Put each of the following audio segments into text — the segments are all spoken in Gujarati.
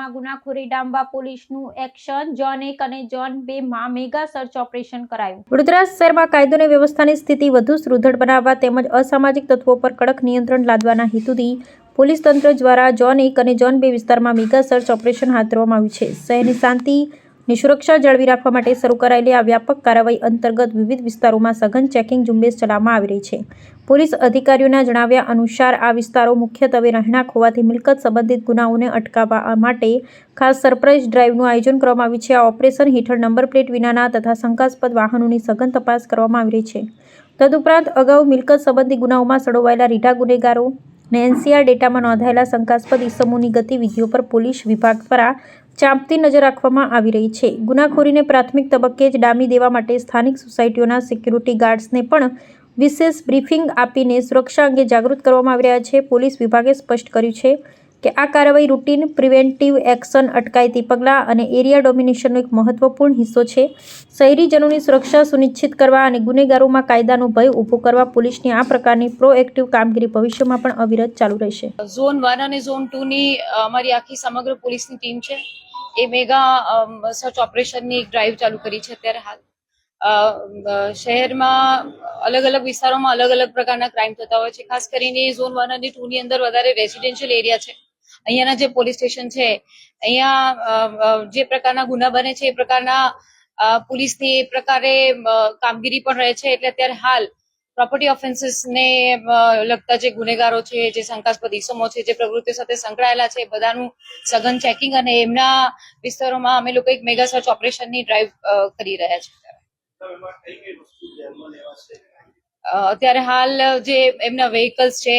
વિસ્તારમાં ગુનાખોરી ડામવા પોલીસનું એક્શન ઝોન 1 અને ઝોન 2 માં મેગા સર્ચ ઓપરેશન કરાયું। વડોદરા શહેરમાં કાયદો અને વ્યવસ્થાની સ્થિતિ વધુ સુદૃઢ બનાવવા તેમજ અસામાજિક તત્વો પર કડક નિયંત્રણ લાદવાના હેતુથી પોલીસ તંત્ર દ્વારા ઝોન 1 અને ઝોન 2 વિસ્તારમાં મેગા સર્ચ ઓપરેશન હાથ ધરવામાં આવ્યું છે। શહેરની શાંતિ ની સુરક્ષા જાળવી રાખવા માટે શરૂ કરાયેલી આ વ્યાપક કાર્યવાહી અંતર્ગત વિવિધ વિસ્તારોમાં સઘન ચેકિંગ ઝુંબેશ ચલાવવામાં આવી રહી છે। પોલીસ અધિકારીઓના જણાવ્યા અનુસાર આ વિસ્તારો મુખ્યત્વે રહેણાંક હોવાથી મિલકત સંબંધિત ગુનાઓને અટકાવવા માટે ખાસ સરપ્રાઇઝ ડ્રાઇવનું આયોજન કરવામાં આવ્યું છે। આ ઓપરેશન હેઠળ નંબર પ્લેટ વિનાના તથા શંકાસ્પદ વાહનોની સઘન તપાસ કરવામાં આવી રહી છે। તદુપરાંત અગાઉ મિલકત સંબંધી ગુનાઓમાં સંડોવાયેલા રીઢા ગુનેગારો અને એનસીઆર ડેટામાં નોંધાયેલા શંકાસ્પદ ઇસમોની ગતિવિધિઓ પર પોલીસ વિભાગ દ્વારા ચાંપતી નજર રાખવામાં આવી રહી છે। ગુનાખોરીને પ્રાથમિક તબક્કે જ ડામી દેવા માટે સ્થાનિક સોસાયટીઓના સિક્યુરિટી ગાર્ડ્સને પણ વિશેષ બ્રીફિંગ આપીને સુરક્ષા અંગે જાગૃત કરવામાં આવી રહ્યા છે। પોલીસ વિભાગે સ્પષ્ટ કર્યું છે કે આ કાર્યવાહી રૂટીન પ્રિવેન્ટિવ એક્શન, અટકાયતી પગલાં અને એરિયા ડોમિનેશનનો એક મહત્વપૂર્ણ હિસ્સો છે। શહેરીજનોની સુરક્ષા સુનિશ્ચિત કરવા અને ગુનેગારોમાં કાયદાનો ભય ઊભો કરવા પોલીસની આ પ્રકારની પ્રોએક્ટિવ કામગીરી ભવિષ્યમાં પણ અવિરત ચાલુ રહેશે। ઝોન 1 અને ઝોન 2 ની અમારી આખી સમગ્ર પોલીસની ટીમ છે એ મેગા સર્ચ ઓપરેશનની ડ્રાઈવ ચાલુ કરી છે। અત્યારે હાલ શહેરમાં અલગ અલગ વિસ્તારોમાં અલગ અલગ પ્રકારના ક્રાઇમ થતા હોય છે। ખાસ કરીને ઝોન 1 અને 2 ની અંદર વધારે રેસિડેન્શિયલ એરિયા છે। અહીંયાના જે પોલીસ સ્ટેશન છે અહીંયા જે પ્રકારના ગુના બને છે એ પ્રકારના પોલીસની એ પ્રકારે કામગીરી પણ રહે છે। એટલે અત્યારે હાલ પ્રોપર્ટી ઓફેન્સીસ ને લગતા જે ગુનેગારો છે, જે શંકાસ્પદ ઇસમો છે, જે પ્રવૃત્તિઓ સાથે સંકળાયેલા છે, બધાનું સઘન ચેકિંગ અને એમના વિસ્તારોમાં અમે લોકો એક મેગા સર્ચ ઓપરેશનની ડ્રાઈવ કરી રહ્યા છીએ। અત્યારે હાલ જે એમના વ્હીકલ્સ છે,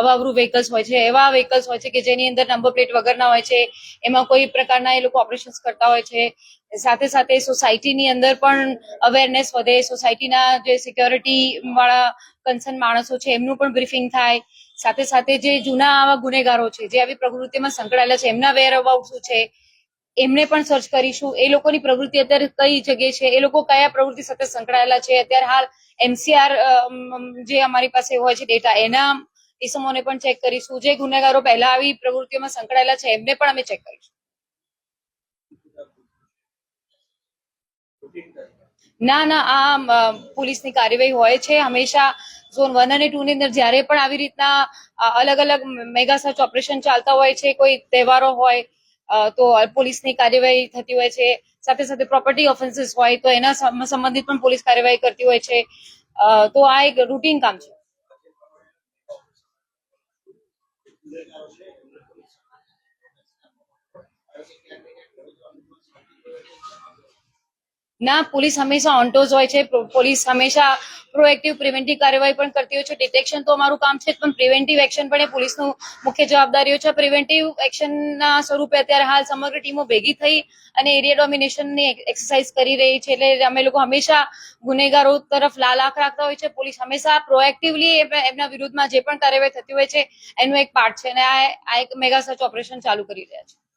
અવાવરું વ્હીકલ્સ હોય છે, એવા વ્હીકલ્સ હોય છે કે જેની અંદર નંબર પ્લેટ વગરના હોય છે, એમાં કોઈ પ્રકારના એ લોકો ઓપરેશન્સ કરતા હોય છે। સાથે સાથે સોસાયટીની અંદર પણ અવેરનેસ વધે, સોસાયટીના જે સિક્યોરિટી વાળા કન્સર્ન માણસો છે એમનું પણ બ્રીફિંગ થાય। સાથે સાથે જે જૂના આવા ગુનેગારો છે, જે આવી પ્રવૃત્તિમાં સંકળાયેલા છે, એમના વેર અબાઉટ શું છે એમને પણ સર્ચ કરીશું। એ લોકોની પ્રવૃત્તિ અત્યારે કઈ જગ્યાએ છે, એ લોકો કયા પ્રવૃત્તિ સાથે સંકળાયેલા છે। અત્યારે હાલ એનસીઆર જે અમારી પાસે હોય છે ડેટા, એના ઇસમોને પણ ચેક કરીશું। જે ગુનેગારો પહેલા આવી પ્રવૃત્તિઓમાં સંકળાયેલા છે એમને પણ અમે ચેક કરીશું। ના, આ પોલીસની કાર્યવાહી હોય છે હંમેશા। ઝોન 1 અને 2 ની અંદર જ્યારે પણ આવી રીતના અલગ અલગ મેગા સર્ચ ઓપરેશન ચાલતા હોય છે, કોઈ તહેવારો હોય તો પોલીસની કાર્યવાહી થતી હોય છે। સાથે સાથે પ્રોપર્ટી ઓફેન્સીસ હોય તો એના સંબંધિત પણ પોલીસ કાર્યવાહી કરતી હોય છે। તો આ એક રૂટીન કામ છે। ના, પોલીસ હંમેશા ઓન ટોઝ હોય છે। પોલીસ હંમેશા પ્રોએક્ટિવ પ્રિવેન્ટિવ કાર્યવાહી પણ કરતી હોય છે। ડિટેક્શન તો અમારું કામ છે, પણ પ્રિવેન્ટિવ એક્શન પણ એ પોલીસનું મુખ્ય જવાબદારીઓ છે। પ્રિવેન્ટિવ એક્શનના સ્વરૂપે અત્યારે હાલ સમગ્ર ટીમો ભેગી થઈ અને એરિયા ડોમિનેશનની એક્સરસાઇઝ કરી રહી છે। એટલે અમે લોકો હંમેશા ગુનેગારો તરફ લાલ આંખ રાખતા હોય છે। પોલીસ હંમેશા પ્રોએક્ટિવલી એમના વિરુદ્ધમાં જે પણ કાર્યવાહી થતી હોય છે એનું એક પાર્ટ છે અને આ એક મેગા સર્ચ ઓપરેશન ચાલુ કરી રહ્યા છે।